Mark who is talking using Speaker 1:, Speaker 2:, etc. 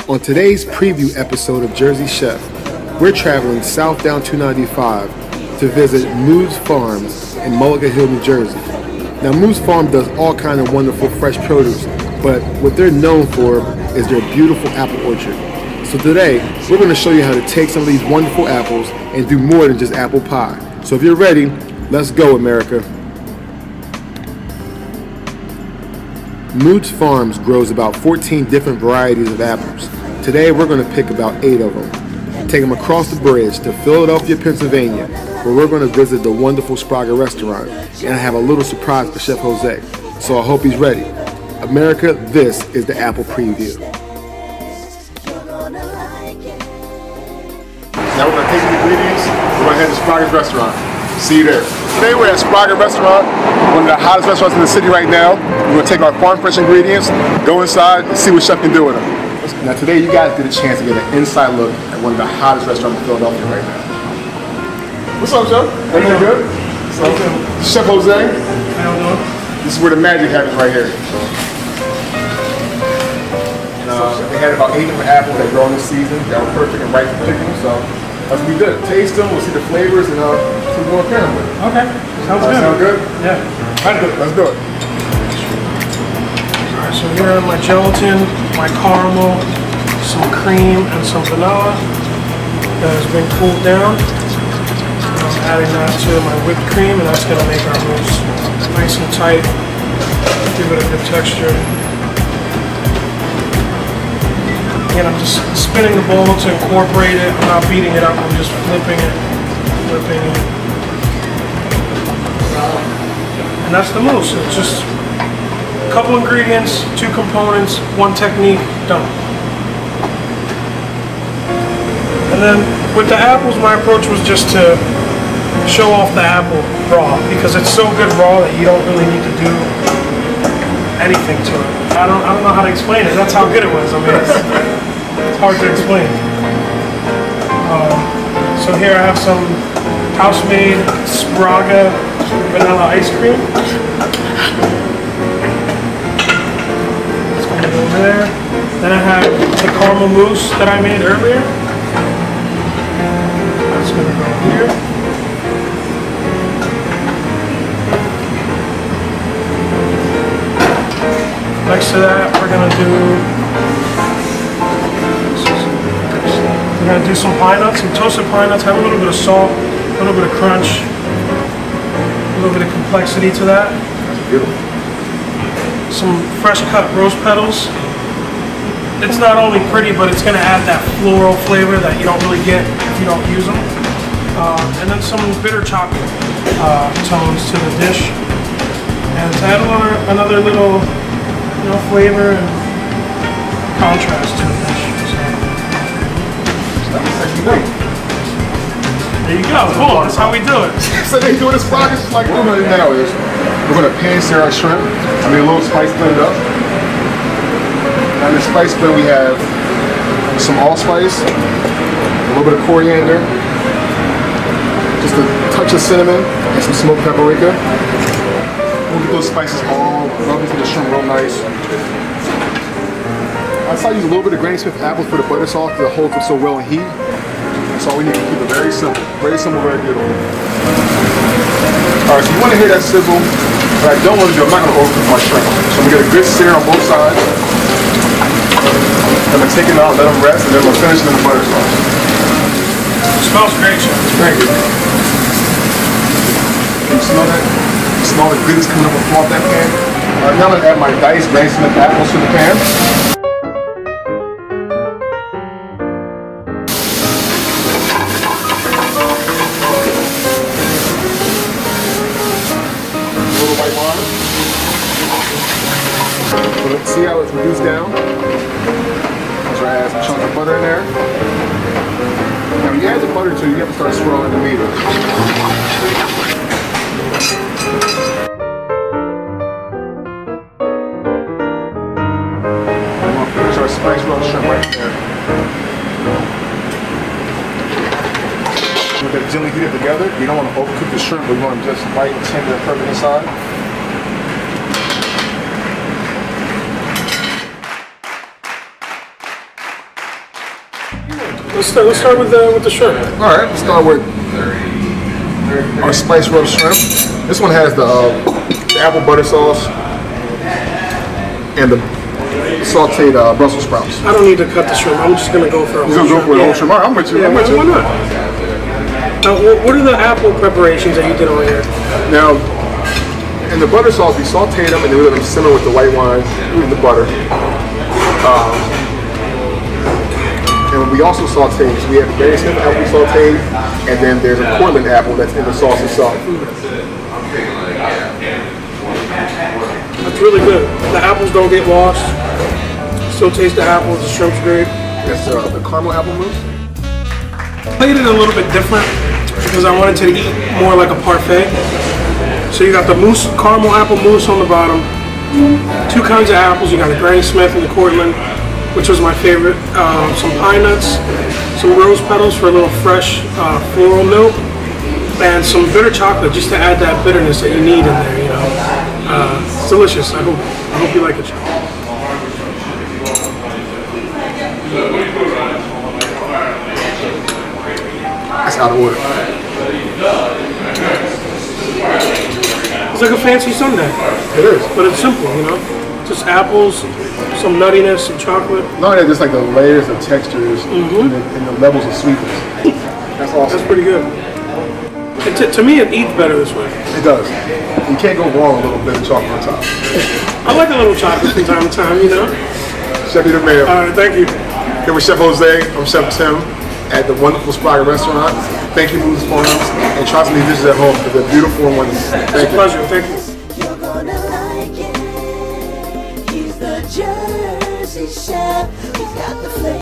Speaker 1: On today's preview episode of Jersey Chef, we're traveling south down 295 to visit Mousse Farms in Mullica Hill, New Jersey. Now, Mousse Farm does all kinds of wonderful fresh produce, but what they're known for is their beautiful apple orchard. So today, we're going to show you how to take some of these wonderful apples and do more than just apple pie. So if you're ready, let's go, America. Mousse Farms grows about 14 different varieties of apples. Today we're going to pick about 8 of them. Take them across the bridge to Philadelphia, Pennsylvania, where we're going to visit the wonderful Sbraga restaurant. And I have a little surprise for Chef Jose, so I hope he's ready. America, this is the Apple Preview. Now we're going to take the ingredients, we're going to head to Spraga's restaurant. See you there. Today we're at Sbraga restaurant, one of the hottest restaurants in the city right now. We're going to take our farm fresh ingredients, go inside, and see what Chef can do with them. Now today you guys get a chance to get an inside look at one of the hottest restaurants in Philadelphia right now. What's up, Chef? Everything good? So, Chef Jose. How you doing? This is where the magic happens right here. They had about 8 different apples that grow in this season that were perfect and right for picking, so that's what we did. Taste them, we'll see the flavors, and see what we're pairing with. Okay, sounds good. Sound good? Yeah. Let's do it.
Speaker 2: Alright, so here are my gelatin, my caramel, some cream, and some vanilla that has been cooled down. I'm adding that to my whipped cream, and that's going to make our mousse nice and tight, give it a good texture. Again, I'm just spinning the bowl to incorporate it. I'm not beating it up, I'm just flipping it. And that's the mousse. It's just a couple ingredients, 2 components, 1 technique, done. And then with the apples, my approach was just to show off the apple raw, because it's so good raw that you don't really need to do anything to it. I don't know how to explain it. That's how good it was. I mean, it's hard to explain. So here I have some house-made Sbraga vanilla ice cream. It's going to go there. Then I have the caramel mousse that I made earlier. That's going to go here. Next to that, we're going to do some pine nuts, some toasted pine nuts, have a little bit of salt, a little bit of crunch, a little bit of complexity to that.
Speaker 1: Beautiful.
Speaker 2: Some fresh cut rose petals. It's not only pretty, but it's going to add that floral flavor that you don't really get if you don't use them. And then some bitter chocolate tones to the dish. And to add another little flavor and contrast to the dish. There you go. Cool. That's how we do it.
Speaker 1: So they do this Sbraga just like we're doing it now is we're going to pan sear our shrimp. I mean, a little spice blend up. And in the spice blend we have some allspice, a little bit of coriander, just a touch of cinnamon, and some smoked paprika. We'll get those spices all rub into the shrimp real nice. I decided to use a little bit of Granny Smith apples for the butter sauce because it holds up so well in heat. That's all we need to keep it very simple, very beautiful. Alright, so you want to hear that sizzle, but I don't want to do, I'm not going to overcook my shrimp. So I'm going to get a good sear on both sides. I'm going to take it out, let them rest, and then we'll finish it in the butter sauce.
Speaker 2: It smells great, Chef.
Speaker 1: Thank you. Can you smell that? You smell the goodness coming up off that pan? Alright, now I'm going to add my diced Granny Smith apples to the pan. See how it's reduced down? So I add some chunks of butter in there. Now when you add the butter to it, you have to start swirling the meat. I'm going to finish our spice roast shrimp right there. We're going to gently heat it together. You don't want to overcook the shrimp, but you want them just light and tender and perfect inside.
Speaker 2: Let's start with the shrimp.
Speaker 1: All right, let's start with our spice rub shrimp. This one has the apple butter sauce and the sauteed Brussels sprouts.
Speaker 2: I don't need to cut the shrimp. I'm just gonna go for a whole shrimp.
Speaker 1: Go for the whole shrimp. All right, I'm with you.
Speaker 2: Yeah,
Speaker 1: I'm with you.
Speaker 2: why not? Now, what are the apple preparations that you did on here?
Speaker 1: Now, in the butter sauce, we sauteed them and then we let them simmer with the white wine and the butter. And we also sauteed, so we have the Granny Smith apple sauteed, and then there's a Cortland apple that's in the sauce itself.
Speaker 2: That's really good. The apples don't get lost. Still taste the apples. The shrimp's great.
Speaker 1: That's the caramel apple mousse.
Speaker 2: Played it a little bit different because I wanted to eat more like a parfait. So you got the mousse, caramel apple mousse on the bottom. Two kinds of apples. You got the Granny Smith and the Cortland, which was my favorite. Some pine nuts, some rose petals for a little fresh floral note, and some bitter chocolate just to add that bitterness that you need in there. You know, it's delicious. I hope you like it.
Speaker 1: That's out of order.
Speaker 2: It's like a fancy sundae.
Speaker 1: It is,
Speaker 2: but it's simple. You know, just apples, some nuttiness, some chocolate.
Speaker 1: No, they're just like the layers of textures and the levels of sweetness. That's awesome.
Speaker 2: That's pretty good. To me, it eats better this way.
Speaker 1: It does. You can't go wrong with a little bit of chocolate on top.
Speaker 2: I like a little chocolate from time to time, you know.
Speaker 1: Chef the man.
Speaker 2: All right, thank you.
Speaker 1: Here with Chef Jose. I'm Chef Tim at the wonderful Sbraga restaurant. Thank you, Mullica Farms, and try some of these dishes at home because they're beautiful and wonderful.
Speaker 2: It's a pleasure. Thank you.